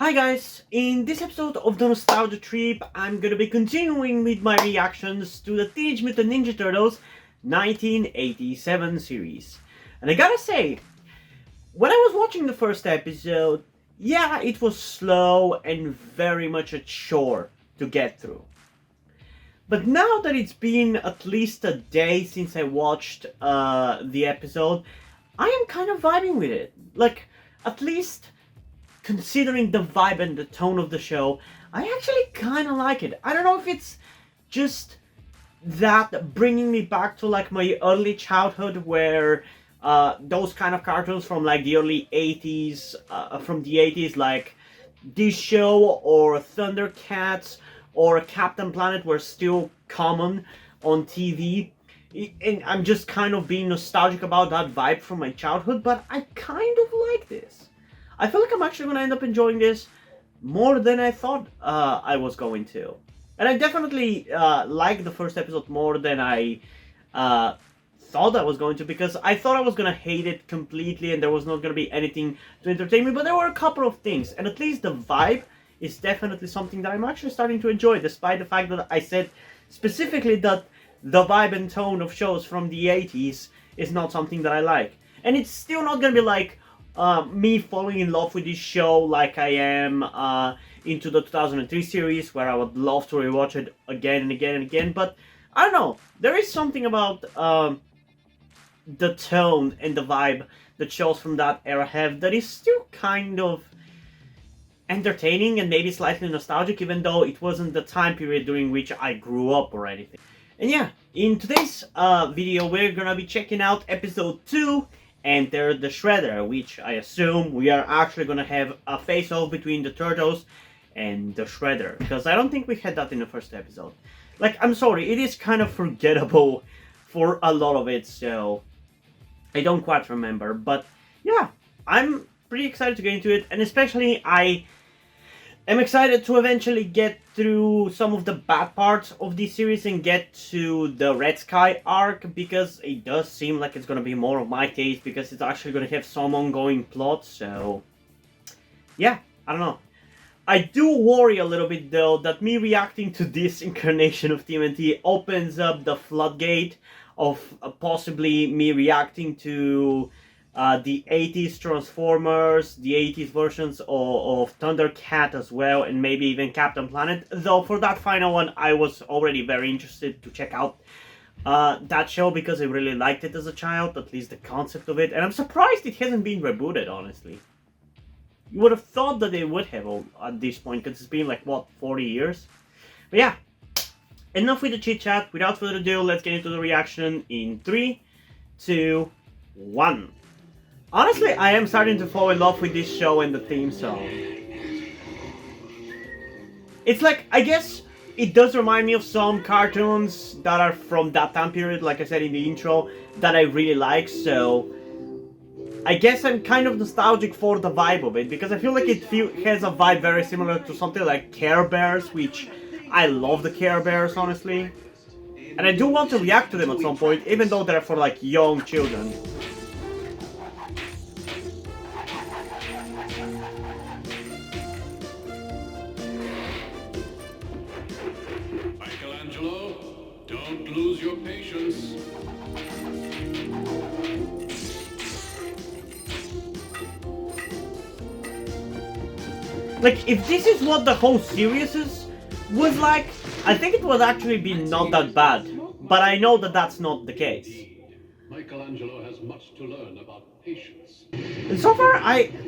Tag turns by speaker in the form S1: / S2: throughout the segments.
S1: Hi guys, in this episode of the Nostalgia Trip, I'm gonna be continuing with my reactions to the Teenage Mutant Ninja Turtles 1987 series. And I gotta say, when I was watching the first episode, yeah, it was slow and very much a chore to get through. But now that it's been at least a day since I watched the episode, I am kind of vibing with it. Like, at least considering the vibe and the tone of the show, I actually kind of like it. I don't know if it's just that bringing me back to like my early childhood where those kind of cartoons from like the early 80s, from the 80s, like this show or Thundercats or Captain Planet were still common on TV. And I'm just kind of being nostalgic about that vibe from my childhood, but I kind of like this. I feel like I'm actually going to end up enjoying this more than I thought I was going to. And I definitely like the first episode more than I thought I was going to, because I thought I was going to hate it completely and there was not going to be anything to entertain me, but there were a couple of things, and at least the vibe is definitely something that I'm actually starting to enjoy, despite the fact that I said specifically that the vibe and tone of shows from the 80s is not something that I like. And it's still not going to be like me falling in love with this show like I am into the 2003 series, where I would love to rewatch it again and again and again. But I don't know, there is something about the tone and the vibe that shows from that era have that is still kind of entertaining and maybe slightly nostalgic, even though it wasn't the time period during which I grew up or anything. And yeah, in today's video, we're gonna be checking out episode 2, Enter the Shredder, which I assume we are actually gonna have a face-off between the Turtles and the Shredder, because I don't think we had that in the first episode. Like, I'm sorry, it is kind of forgettable for a lot of it, so I don't quite remember. But yeah, I'm pretty excited to get into it, and especially I'm excited to eventually get through some of the bad parts of this series and get to the Red Sky arc, because it does seem like it's going to be more of my taste, because it's actually going to have some ongoing plot. So yeah, I don't know. I do worry a little bit though that me reacting to this incarnation of TMNT opens up the floodgate of possibly me reacting to the 80s Transformers, the 80s versions of Thundercat as well, and maybe even Captain Planet. Though for that final one, I was already very interested to check out that show, because I really liked it as a child, at least the concept of it. And I'm surprised it hasn't been rebooted, honestly. You would have thought that they would have at this point, because it's been like, what, 40 years? But yeah, enough with the chit chat. Without further ado, let's get into the reaction in 3, 2, 1. Honestly, I am starting to fall in love with this show and the theme song. It's like, I guess it does remind me of some cartoons that are from that time period, like I said in the intro, that I really like, so I guess I'm kind of nostalgic for the vibe of it, because I feel like it has a vibe very similar to something like Care Bears, which I love the Care Bears, honestly. And I do want to react to them at some point, even though they're for like young children.
S2: Michelangelo, don't lose your patience.
S1: Like, if this is what the whole series was like, I think it would actually be not that bad. But I know that that's not the case.
S2: Michelangelo has much to learn about patience.
S1: And so far,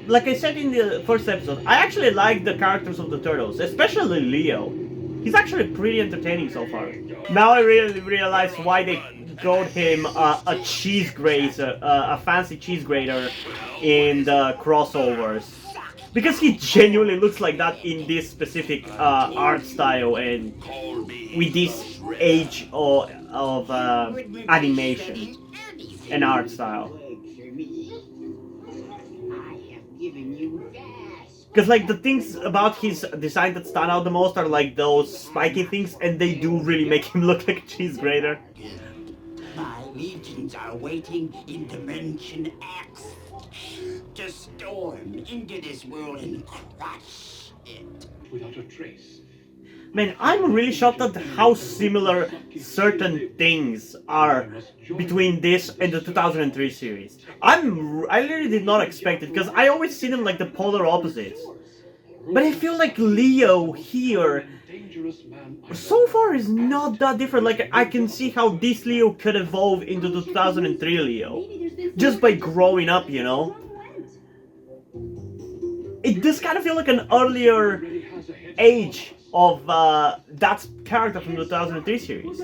S1: like I said in the first episode, I actually like the characters of the Turtles, especially Leo. He's actually pretty entertaining so far. Now I really realize why they called him a cheese grater, a fancy cheese grater in the crossovers. Because he genuinely looks like that in this specific art style and with this age of animation and art style. Because like the things about his design that stand out the most are like those spiky things, and they do really make him look like a cheese grater.
S3: My legions are waiting in Dimension X. to storm into this world and crush it.
S2: Without a trace.
S1: Man, I'm really shocked at how similar certain things are between this and the 2003 series. I really did not expect it, because I always see them like the polar opposites. But I feel like Leo here, so far, is not that different. Like, I can see how this Leo could evolve into the 2003 Leo. Just by growing up, you know? It does kind of feel like an earlier age of that character from the 2003 series.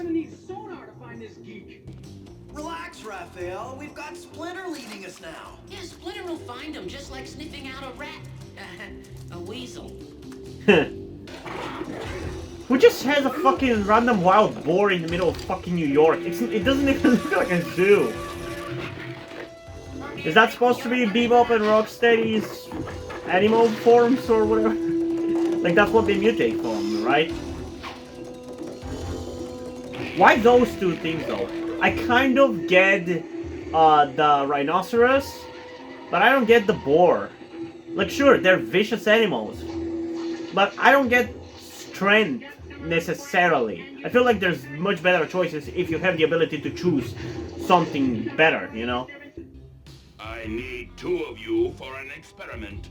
S4: Relax, Raphael. We've got Splinter leading us now.
S5: Yeah, Splinter will find him just like sniffing out a rat. A weasel.
S1: Who just has a fucking random wild boar in the middle of fucking New York? It doesn't even look like a zoo. Is that supposed to be Bebop and Rocksteady's animal forms or whatever? Like, that's what they mutate from, right? Why those two things, though? I kind of get the rhinoceros, but I don't get the boar. Like, sure, they're vicious animals, but I don't get strength necessarily. I feel like there's much better choices if you have the ability to choose something better, you know?
S6: I need 2 of you for an experiment.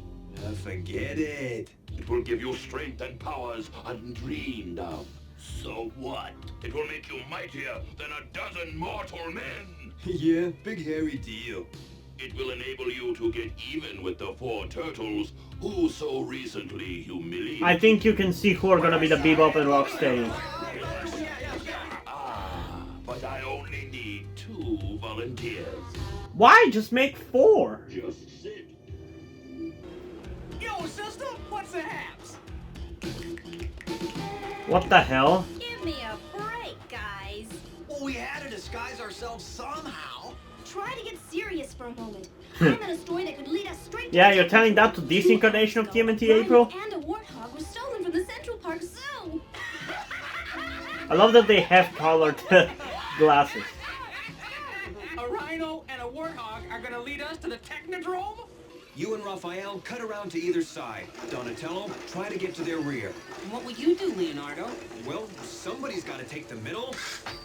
S4: Forget it.
S6: It will give you strength and powers undreamed of. So what? It will make you mightier than a dozen mortal men.
S4: Yeah, big hairy deal.
S6: It will enable you to get even with the 4 turtles who so recently humiliated.
S1: I think you can see who are gonna be the Bebop and Rocksteady.
S6: But I only need 2 volunteers.
S1: Why? Just make 4.
S2: Just sit.
S4: Yo, sister, what's the haps?
S1: What the hell?
S7: Give me a break, guys.
S4: Well, we had to disguise ourselves somehow.
S7: Try to get serious for a moment. I'm in a story that could lead us straight to
S1: Yeah,
S7: the
S1: you're telling that to this incarnation of TMNT, April?
S7: And a warthog was stolen from the Central Park Zoo.
S1: I love that they have colored glasses.
S8: A rhino and a warthog are gonna lead us to the Technodrome?
S4: You and Raphael cut around to either side. Donatello, try to get to their rear.
S5: And what will you do, Leonardo?
S4: Well, somebody's got to take the middle.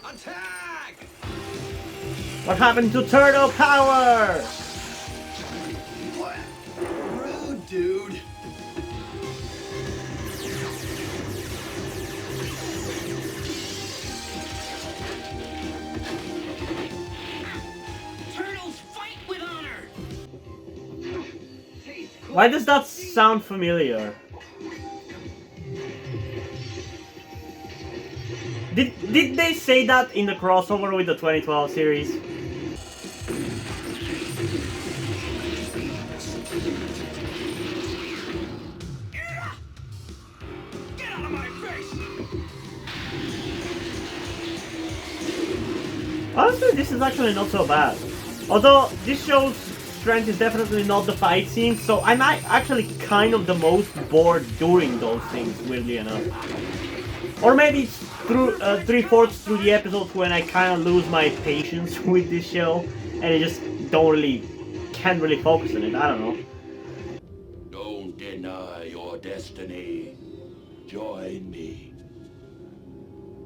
S4: Attack!
S1: What happened to turtle power?
S4: What? Rude, dude.
S5: Turtles fight with honor!
S1: Why does that sound familiar? Did they say that in the crossover with the 2012 series?
S4: Get out of my face!
S1: Honestly, this is actually not so bad. Although, this show's strength is definitely not the fight scene, so I'm actually kind of the most bored during those things, weirdly enough. Or maybe it's through 3/4 through the episodes when I kind of lose my patience with this show, and I just can't really focus on it, I don't know.
S6: Don't deny your destiny. Join me.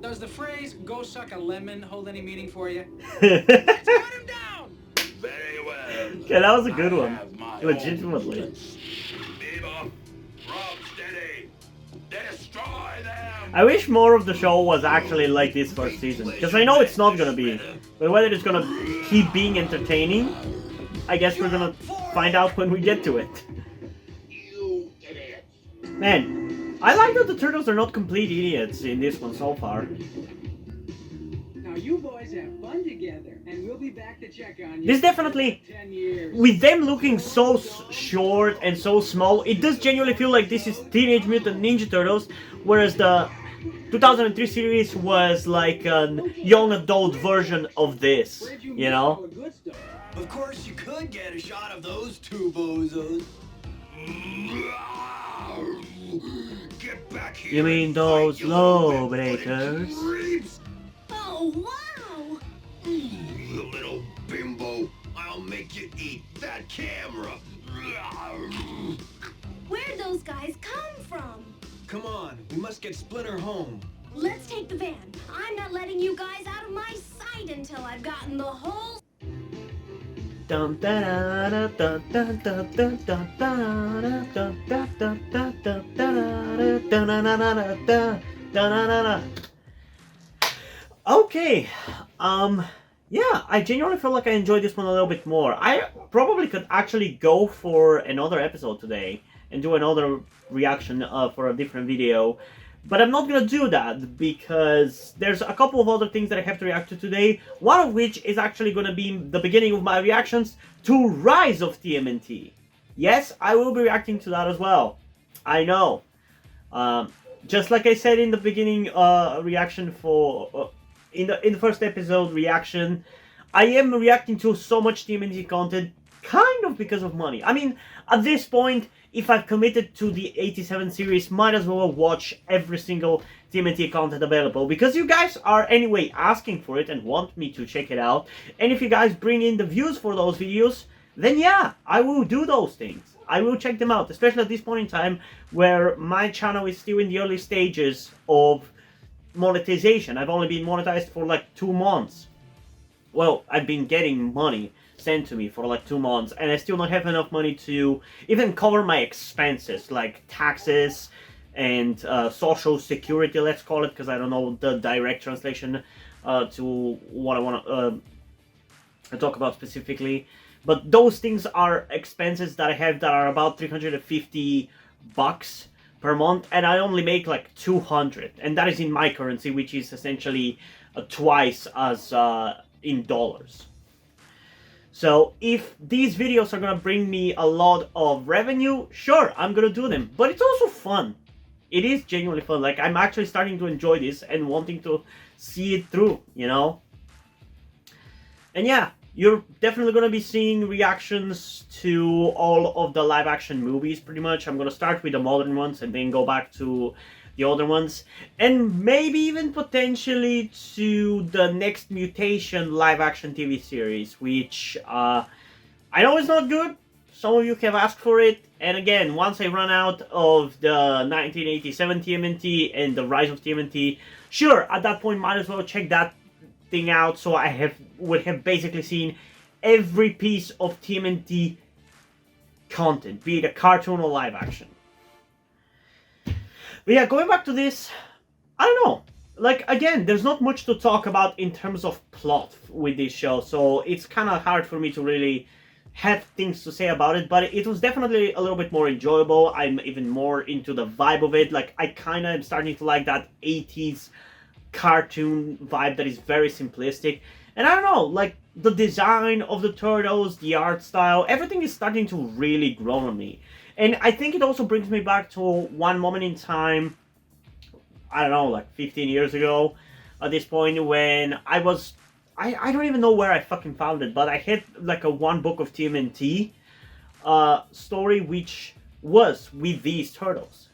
S8: Does the phrase, go suck a lemon, hold any meaning for you?
S1: Okay,
S8: Let's cut him down!
S6: Very well.
S1: that was a good
S6: I
S1: one.
S6: have my
S1: Legitimately.
S6: own agents. Bebop, Rocksteady, destroy them!
S1: I wish more of the show was actually like this first season, because I know it's not gonna be. But whether it's gonna keep being entertaining, I guess we're gonna find out when we get to it.
S2: You idiot.
S1: Man, I like that the turtles are not complete idiots in this one so far.
S9: Now you boys have fun together, and we'll be back to check on you.
S1: This definitely,
S9: in 10 years.
S1: with them looking so short and so small, it does genuinely feel like this is Teenage Mutant Ninja Turtles, whereas the 2003 series was like a young adult version of this,
S9: Where'd you
S1: you
S9: miss
S1: know?
S9: all the good stuff?
S4: Of course, you could get a shot of those 2 bozos.
S6: Get back here!
S1: You mean
S6: and
S1: those
S6: fight, you little
S1: lowbreakers?
S6: red-footed creeps.
S7: Oh, wow!
S6: You little bimbo. I'll
S3: I'll make you eat that camera.
S7: Where'd those guys come from?
S4: Come on, we must get Splinter home.
S7: Let's take the van. I'm not letting you guys out of my sight until I've gotten the whole...
S1: Dun, da, da, da, da, da, da, da, da, da, da, da, da, da, da, da, da. Okay, yeah, I genuinely feel like I enjoyed this one a little bit more. I probably could actually go for another episode today and do another reaction for a different video. But I'm not gonna do that because there's a couple of other things that I have to react to today. One of which is actually gonna be the beginning of my reactions to Rise of TMNT. Yes, I will be reacting to that as well. I know. Just like I said in the beginning reaction for in the first episode reaction, I am reacting to so much TMNT content kind of because of money. I mean, at this point, if I've committed to the 87 series, might as well watch every single TMNT content available, because you guys are anyway asking for it and want me to check it out. And if you guys bring in the views for those videos, then yeah, I will do those things. I will check them out, especially at this point in time where my channel is still in the early stages of monetization. I've only been monetized for like 2 months. Well, I've been getting money sent to me for like 2 months, and I still don't have enough money to even cover my expenses like taxes and social security, let's call it, because I don't know the direct translation to what I want to talk about specifically. But those things are expenses that I have that are about 350 bucks per month, and I only make like 200, and that is in my currency, which is essentially twice as in dollars. So if these videos are gonna bring me a lot of revenue, sure, I'm gonna do them. But it's also fun. It is genuinely fun. Like, I'm actually starting to enjoy this and wanting to see it through, you know? And yeah, you're definitely gonna be seeing reactions to all of the live action movies, pretty much. I'm gonna start with the modern ones and then go back to the older ones, and maybe even potentially to the Next Mutation live action TV series, which I know is not good. Some of you have asked for it, and again, once I run out of the 1987 TMNT and the Rise of TMNT, sure, at that point might as well check that thing out, so I would have basically seen every piece of TMNT content, be it a cartoon or live action. But yeah, going back to this, I don't know. Like, again, there's not much to talk about in terms of plot with this show, so it's kind of hard for me to really have things to say about it, but it was definitely a little bit more enjoyable. I'm even more into the vibe of it. Like, I kind of am starting to like that 80s cartoon vibe that is very simplistic. And I don't know, like, the design of the turtles, the art style, everything is starting to really grow on me. And I think it also brings me back to one moment in time, I don't know, like 15 years ago at this point, when I was, I don't even know where I fucking found it, but I had like a one book of TMNT story which was with these turtles.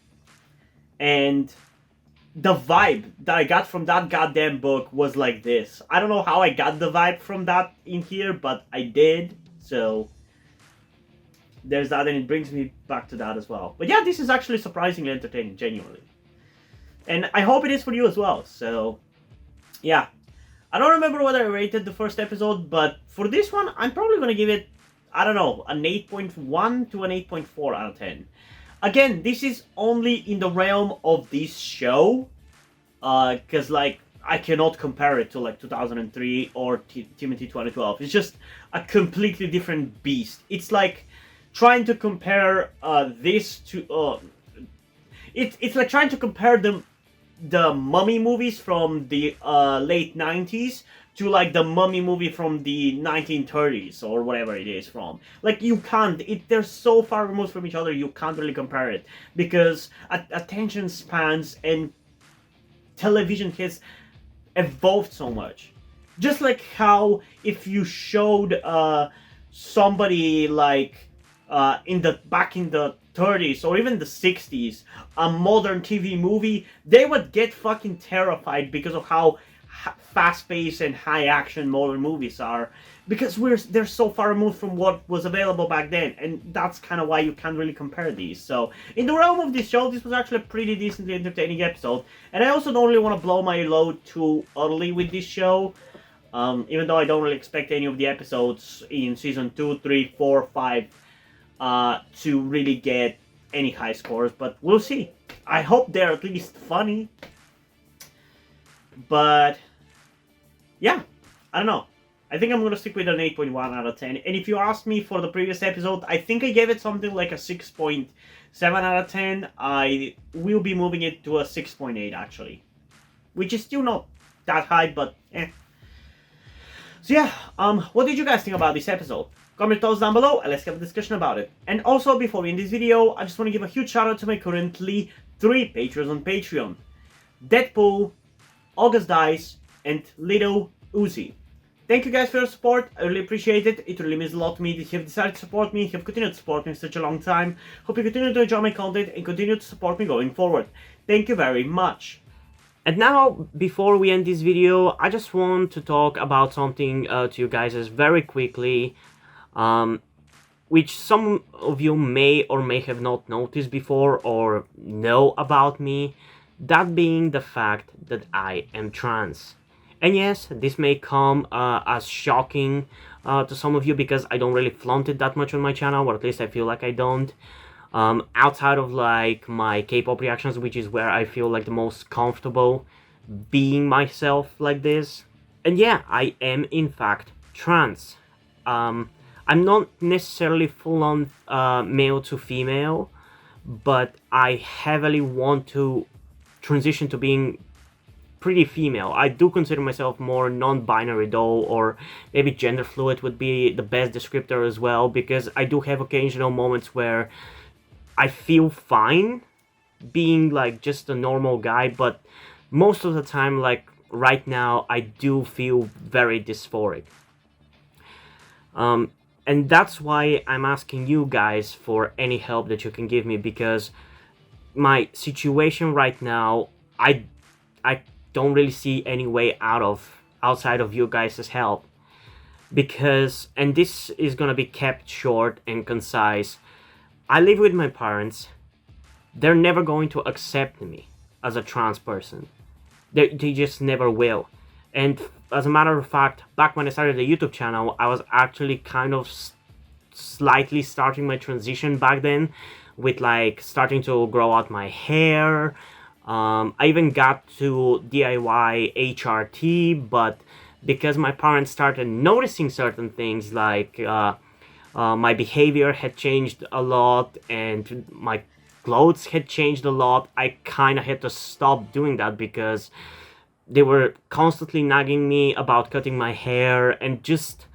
S1: And the vibe that I got from that goddamn book was like this. I don't know how I got the vibe from that in here, but I did, so there's that, and it brings me back to that as well. But yeah, this is actually surprisingly entertaining, genuinely. And I hope it is for you as well, so yeah. I don't remember what I rated the first episode, but for this one, I'm probably going to give it, I don't know, an 8.1 to an 8.4 out of 10. Again, this is only in the realm of this show, because, like, I cannot compare it to, like, 2003 or TMNT 2012. It's just a completely different beast. It's like trying to compare this to... It's like trying to compare the Mummy movies from the late 90s to like the Mummy movie from the 1930s or whatever it is from. Like, you can't, they're so far removed from each other, you can't really compare it, because attention spans and television has evolved so much. Just like how if you showed somebody like back in the 30s or even the 60s a modern TV movie, they would get fucking terrified because of how fast-paced and high-action modern movies are. because they're so far removed from what was available back then, and that's kind of why you can't really compare these. So in the realm of this show, this was actually a pretty decently entertaining episode, and I also don't really want to blow my load too early with this show, even though I don't really expect any of the episodes in season 2, 3, 4, 5 to really get any high scores, but we'll see. I hope they're at least funny. But yeah, I don't know. I think I'm gonna stick with an 8.1 out of 10. And if you asked me for the previous episode, I think I gave it something like a 6.7 out of 10. I will be moving it to a 6.8 actually, which is still not that high, but eh. So yeah, what did you guys think about this episode? Comment your thoughts down below and let's have a discussion about it. And also, before we end this video, I just want to give a huge shout out to my currently 3 patrons on Patreon: Deadpool, August Dice, and Little Uzi. Thank you guys for your support. I really appreciate it. It really means a lot to me that you have decided to support me, you have continued to support me for such a long time. Hope you continue to enjoy my content and continue to support me going forward. Thank you very much. And now, before we end this video, I just want to talk about something to you guys very quickly, which some of you may or may have not noticed before or know about me, that being the fact that I am trans. And yes, this may come as shocking to some of you because I don't really flaunt it that much on my channel, or at least I feel like I don't. Outside of like my K-pop reactions, which is where I feel like the most comfortable being myself like this. And yeah, I am in fact trans. I'm not necessarily full-on male to female, but I heavily want to transition to being pretty female. I do consider myself more non-binary though, or maybe gender fluid would be the best descriptor as well, because I do have occasional moments where I feel fine being like just a normal guy, but most of the time, like right now, I do feel very dysphoric. And that's why I'm asking you guys for any help that you can give me, because my situation right now, I don't really see any way outside of you guys' help. Because, and this is gonna be kept short and concise, I live with my parents. They're never going to accept me as a trans person. They just never will. And as a matter of fact, back when I started the YouTube channel, I was actually kind of slightly starting my transition back then, with like starting to grow out my hair. I even got to DIY HRT, but because my parents started noticing certain things, like my behavior had changed a lot and my clothes had changed a lot, I kind of had to stop doing that because they were constantly nagging me about cutting my hair and just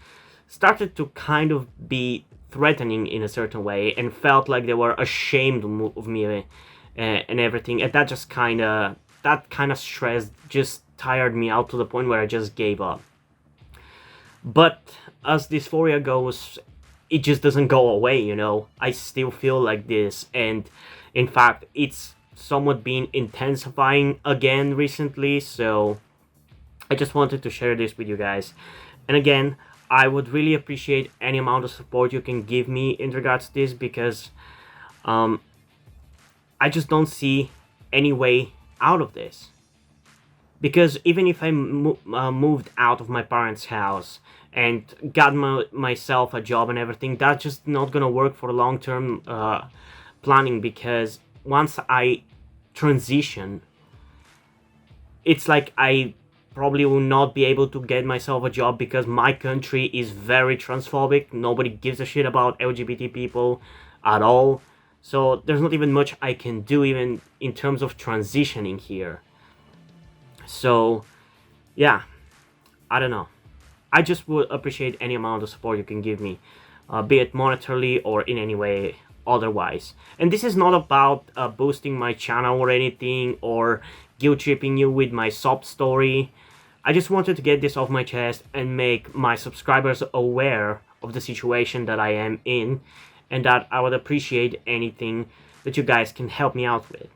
S1: started to kind of be threatening in a certain way, and felt like they were ashamed of me and everything. And that just kind of stress just tired me out to the point where I just gave up. But as dysphoria goes, it just doesn't go away, you know. I still feel like this, and in fact it's somewhat been intensifying again recently, so I just wanted to share this with you guys. And again, I would really appreciate any amount of support you can give me in regards to this, because I just don't see any way out of this. Because even if I moved out of my parents' house and got myself a job and everything, that's just not gonna work for long-term planning, because once I transition, it's like I probably will not be able to get myself a job, because my country is very transphobic. Nobody gives a shit about LGBT people at all. So there's not even much I can do even in terms of transitioning here. So yeah, I don't know. I just would appreciate any amount of support you can give me, be it monetarily or in any way otherwise. And this is not about boosting my channel or anything, or guilt tripping you with my sob story. I just wanted to get this off my chest and make my subscribers aware of the situation that I am in, and that I would appreciate anything that you guys can help me out with.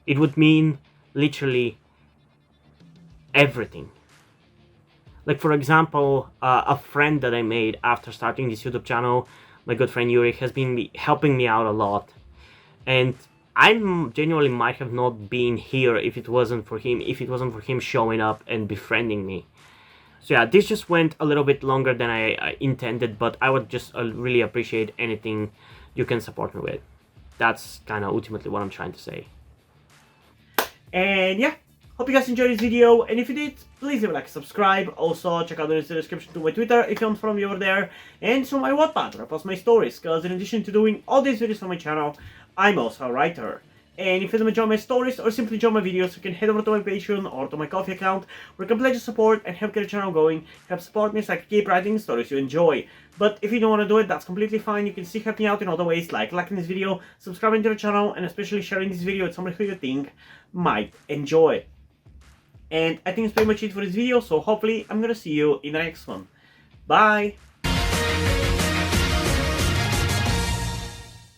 S1: It would mean literally everything. Like, for example, a friend that I made after starting this YouTube channel, my good friend Yuri, has been helping me out a lot. And I genuinely might have not been here if it wasn't for him showing up and befriending me. So yeah, this just went a little bit longer than I intended, but I would just really appreciate anything you can support me with. That's kind of ultimately what I'm trying to say. And yeah, hope you guys enjoyed this video, and if you did, please leave a like, subscribe. Also, check out the description to my Twitter if you want to follow me over there, and to my Wattpad where I post my stories, because in addition to doing all these videos on my channel, I'm also a writer. And if you don't enjoy my stories or simply enjoy my videos, you can head over to my Patreon or to my Ko-fi account, where you can pledge your support and help get the channel going, help support me so I can keep writing stories you enjoy. But if you don't want to do it, that's completely fine. You can still help me out in other ways, like liking this video, subscribing to the channel, and especially sharing this video with somebody who you think might enjoy. And I think that's pretty much it for this video, so hopefully I'm gonna see you in the next one. Bye!